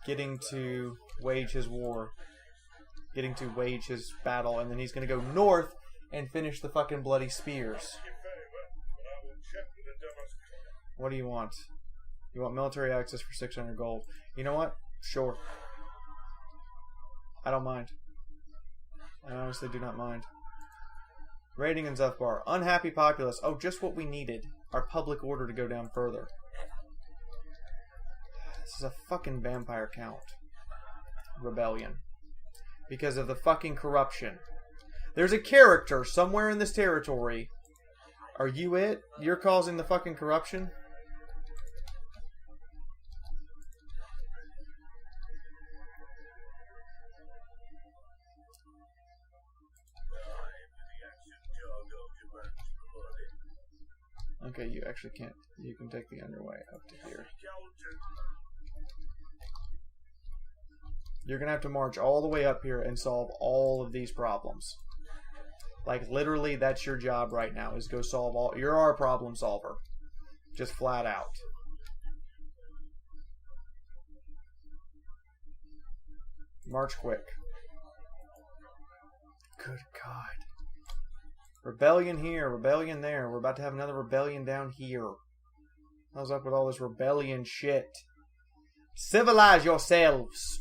getting to wage his war. Getting to wage his battle. And then he's going to go north and finish the fucking bloody spears. What do you want? You want military access for 600 gold. You know what? Sure. I don't mind. I honestly do not mind. Raiding in Zufbar. Unhappy populace. Oh, just what we needed. Our public order to go down further. This is a fucking vampire count. Rebellion. because of the fucking corruption. There's a character somewhere in this territory. Are you it? You're causing the fucking corruption? Okay, you actually can't. You can take the underway up to here. You're gonna have to march all the way up here and solve all of these problems. Like, literally, that's your job right now, is go solve all... You're our problem solver. Just flat out. March quick. Good God. Rebellion here, rebellion there. We're about to have another rebellion down here. How's up with all this rebellion shit? Civilize yourselves.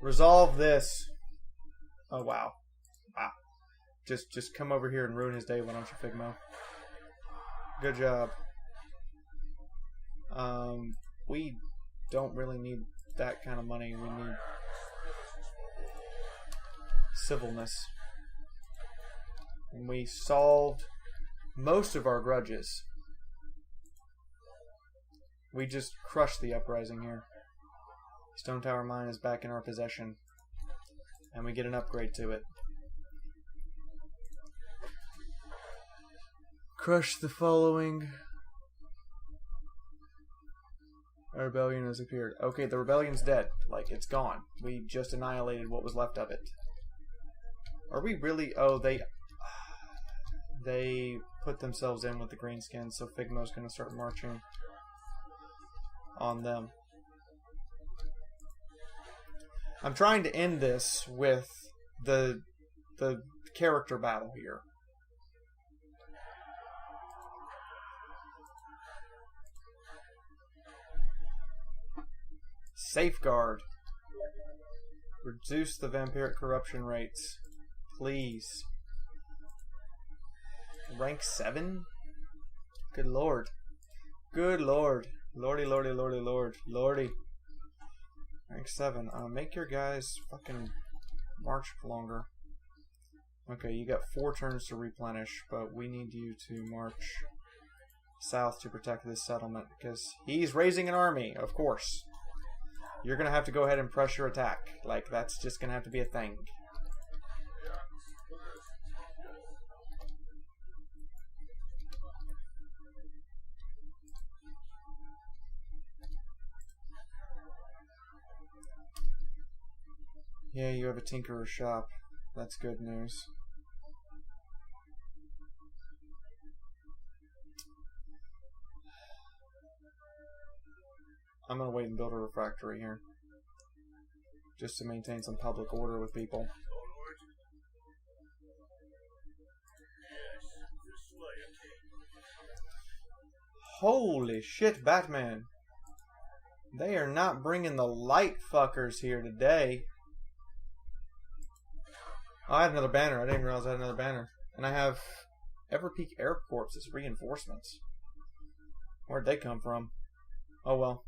Resolve this. Oh, wow. Wow. Just come over here and ruin his day, why don't you, Figmo? Good job. We don't really need that kind of money. We need civilness. And we solved most of our grudges. We just crushed the uprising here. Stone Tower Mine is back in our possession. And we get an upgrade to it. Crush the following. A rebellion has appeared. Okay, the rebellion's dead. Like, it's gone. We just annihilated what was left of it. Are we really... Oh, they put themselves in with the greenskins, so Figmo's going to start marching on them. I'm trying to end this with the character battle here. Safeguard. Reduce the vampiric corruption rates. Please. Rank 7? Good lord. Good lord. Lordy, lordy, lordy, lord. Lordy. Rank 7. Make your guys fucking march longer. Okay, you got 4 turns to replenish, but we need you to march south to protect this settlement, because he's raising an army, of course. You're going to have to go ahead and pressure attack. Like, that's just going to have to be a thing. Yeah, you have a tinkerer's shop. That's good news. I'm going to wait and build a refractory here. Just to maintain some public order with people. Holy shit, Batman. They are not bringing the light fuckers here today. Oh, I had another banner. I didn't realize I had another banner. And I have Everpeak Air Corps as reinforcements. Where'd they come from? Oh well.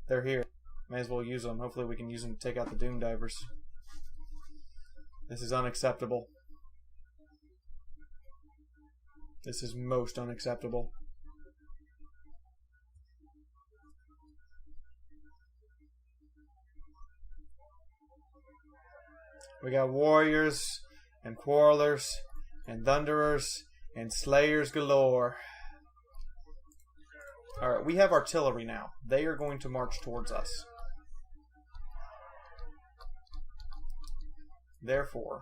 They're here. May as well use them. Hopefully we can use them to take out the Doom Divers. This is unacceptable. This is most unacceptable. We got warriors and quarrelers and thunderers and slayers galore. Alright, we have artillery now. They are going to march towards us. Therefore,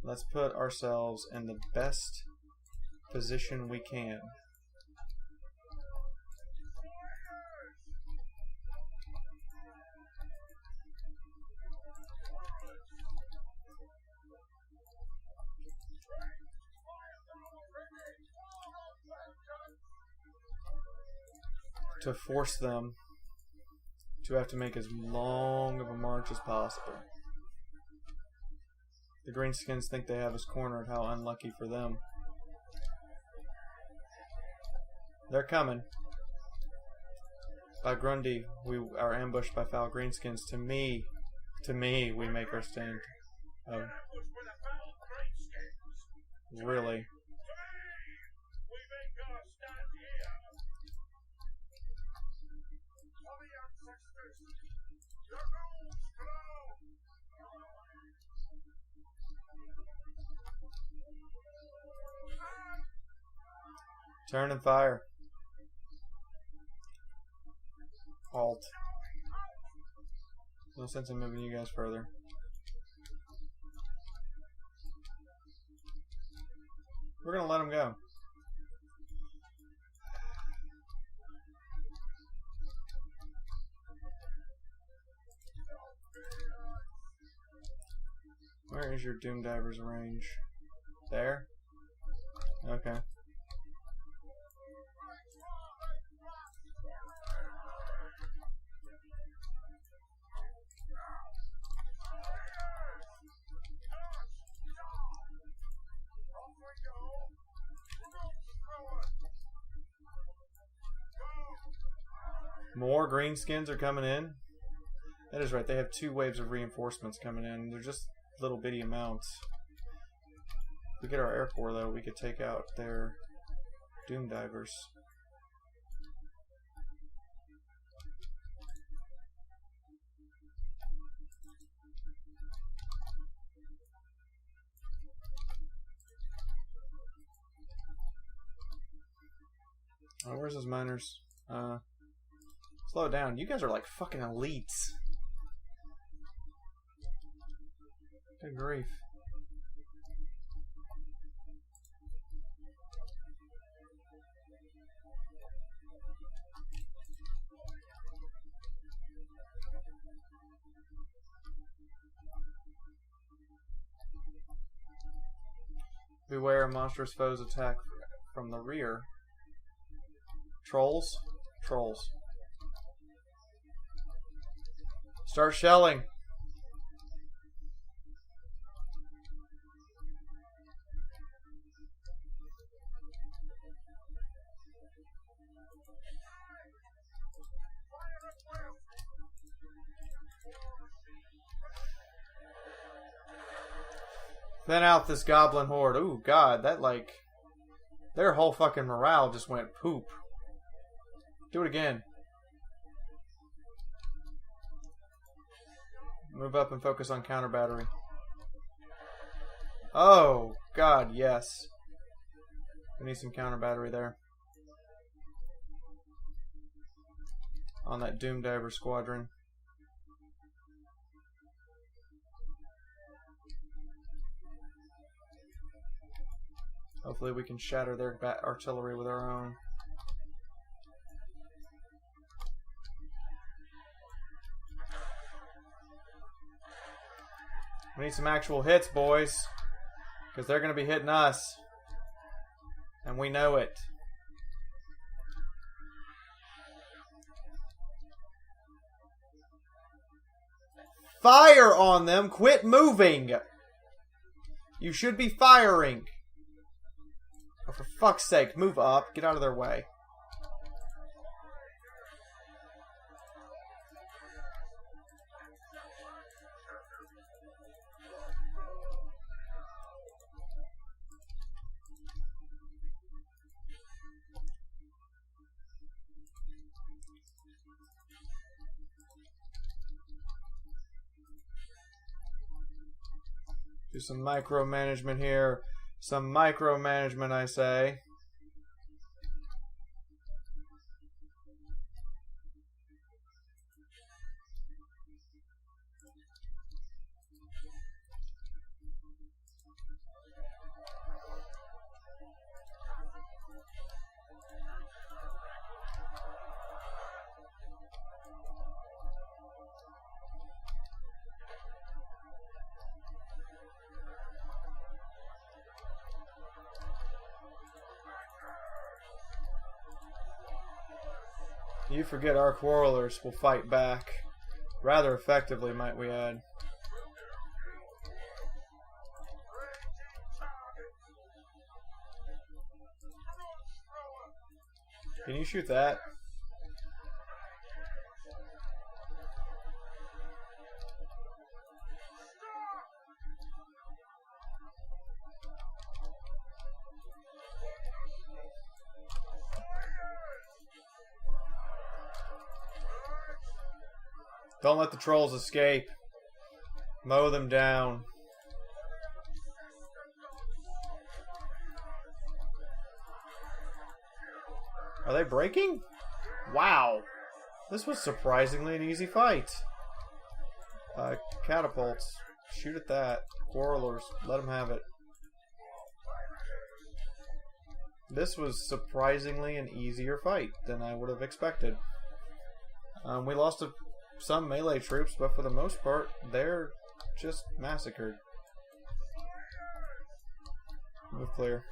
let's put ourselves in the best position we can. To force them to have to make as long of a march as possible. The greenskins think they have us cornered. How unlucky for them. They're coming. By Grundy, we are ambushed by foul greenskins. To me, we make our stand. Oh. Really? Turn and fire. Halt. No sense in moving you guys further. We're gonna let them go. Where is your Doom Diver's range? There? Okay. More greenskins are coming in. That is right. They have 2 waves of reinforcements coming in. They're just little bitty amounts. If we get our air corps, though, we could take out their Doom Divers. Oh, where's those miners? Slow down. You guys are like fucking elites. Good grief. Beware a monstrous foe's attack from the rear. Trolls? Trolls. Start shelling. Thin out this goblin horde. Ooh, God, that like... Their whole fucking morale just went poop. Do it again. Move up and focus on counter battery. Oh, God, yes. We need some counter battery there. On that Doom Diver squadron. Hopefully we can shatter their artillery with our own. We need some actual hits, boys. Because they're going to be hitting us. And we know it. Fire on them! Quit moving! You should be firing. Oh, for fuck's sake, move up. Get out of their way. Do some micromanagement here. Some micromanagement, I say. You forget our quarrelers will fight back. Rather effectively, might we add. Can you shoot that? Don't let the trolls escape. Mow them down. Are they breaking? Wow. This was surprisingly an easy fight. Catapults. Shoot at that. Quarrelers. Let them have it. This was surprisingly an easier fight than I would have expected. We lost some melee troops, but for the most part, they're just massacred. Move clear.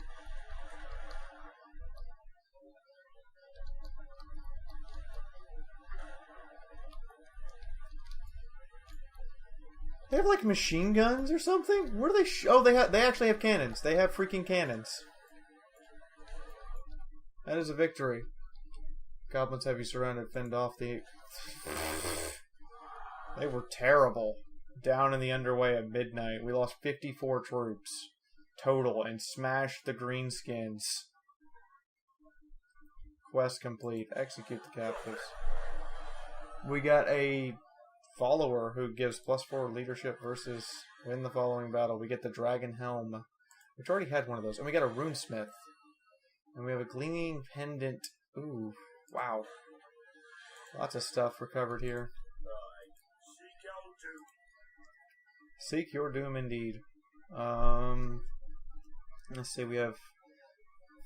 They have like machine guns or something? Where do they? Oh, they actually have cannons. They have freaking cannons. That is a victory. Goblins have you surrounded, fend off the. They were terrible. Down in the underway at midnight. We lost 54 troops total and smashed the greenskins. Quest complete. Execute the captives. We got a follower who gives +4 leadership versus win the following battle. We get the dragon helm, which already had one of those. And we got a runesmith. And we have a gleaming pendant. Ooh, wow. Lots of stuff recovered here. Seek your doom indeed. Let's see, we have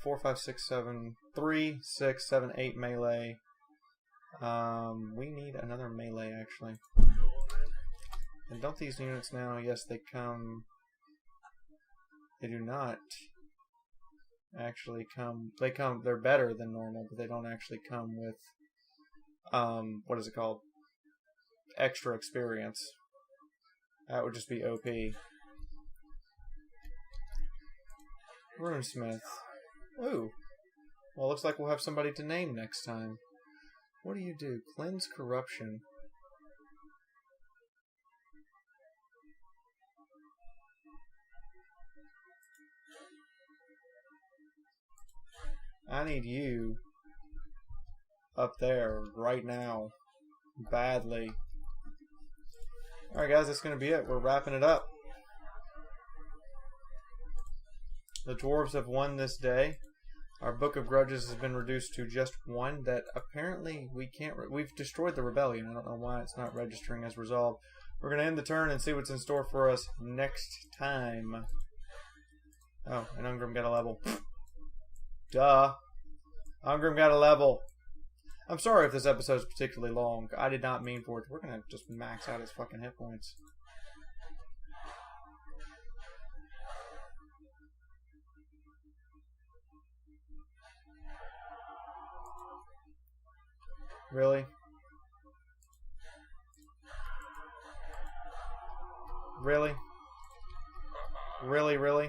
4, 5, 6, 7, 3, 6, 7, 8 melee. We need another melee actually. And don't these units now, yes they come, they do not actually come, they're better than normal, but they don't actually come with, what is it called? Extra experience. That would just be OP. Runesmith. Ooh. Well, looks like we'll have somebody to name next time. What do you do? Cleanse corruption. I need you up there right now. Badly. Alright guys, that's going to be it. We're wrapping it up. The dwarves have won this day. Our Book of Grudges has been reduced to just 1 that apparently we can't... We've destroyed the rebellion. I don't know why it's not registering as resolved. We're going to end the turn and see what's in store for us next time. Oh, and Ungrim got a level. Duh. Ungrim got a level. I'm sorry if this episode is particularly long. I did not mean for it. We're going to just max out his fucking hit points. Really? Really? Really, really?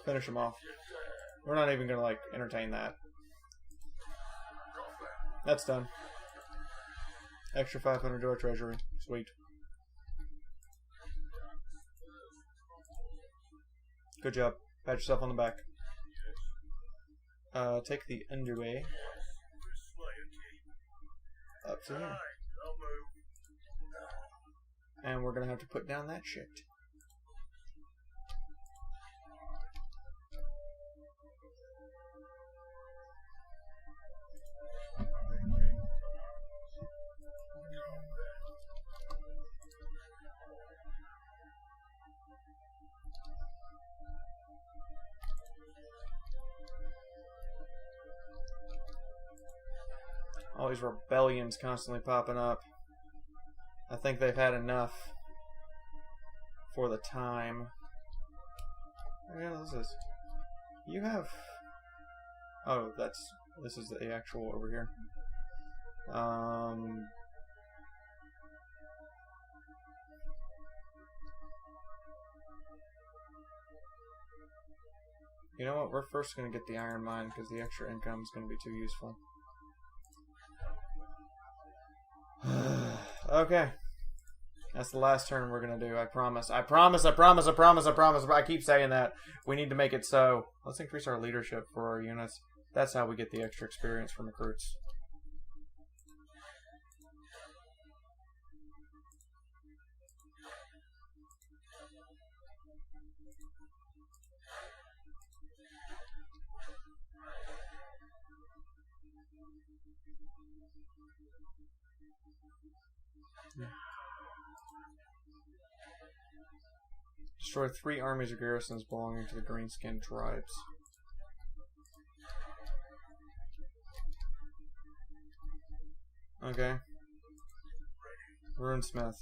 Finish him off. We're not even gonna like entertain that. That's done. Extra 500 to our treasury. Sweet. Good job. Pat yourself on the back. Take the underway. Up to here. And we're gonna have to put down that shit. All these rebellions constantly popping up. I think they've had enough for the time. Yeah, this is. You have. Oh, this is the actual over here. You know what? We're first going to get the iron mine because the extra income is going to be too useful. Okay. That's the last turn we're going to do. I promise. I promise. I promise. I promise. I promise. I keep saying that. We need to make it so. Let's increase our leadership for our units. That's how we get the extra experience from recruits. Destroy 3 armies or garrisons belonging to the green-skinned tribes. Okay. Runesmith.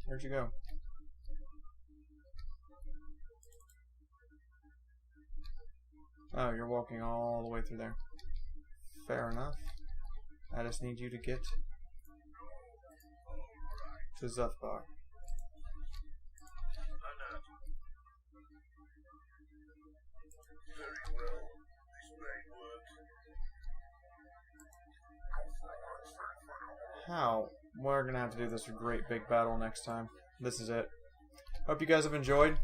Where'd you go? Oh, you're walking all the way through there. Fair enough. I just need you to get to Zuthbar. How? We're gonna have to do this a great big battle next time. This is it. Hope you guys have enjoyed.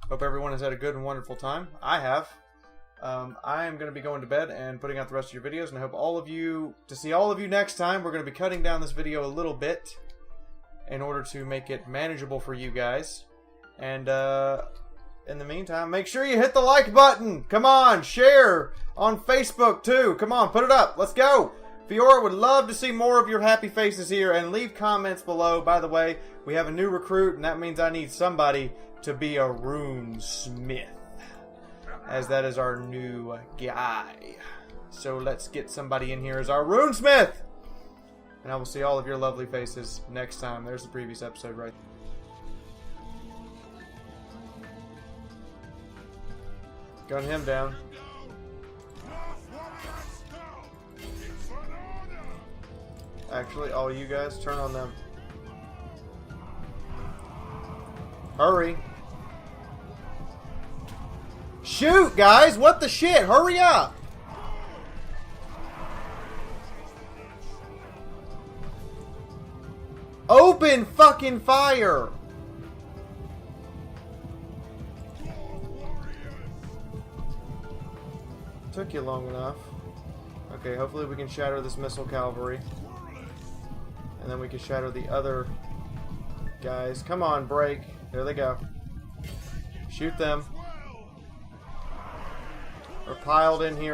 Hope everyone has had a good and wonderful time. I have. I am going to be going to bed and putting out the rest of your videos, and I hope to see all of you next time. We're going to be cutting down this video a little bit in order to make it manageable for you guys. And in the meantime, make sure you hit the like button. Come on, share on Facebook too. Come on, put it up. Let's go. Fiaura would love to see more of your happy faces here, and leave comments below. By the way, we have a new recruit, and that means I need somebody to be a runesmith, as that is our new guy. So let's get somebody in here as our runesmith, and I will see all of your lovely faces next time. There's the previous episode right there. Gun him down. Actually, all you guys, turn on them. Hurry. Shoot, guys! What the shit? Hurry up! Open fucking fire! Took you long enough. Okay, hopefully we can shatter this missile cavalry. And then we can shatter the other guys. Come on, break. There they go. Shoot them. We're piled in here.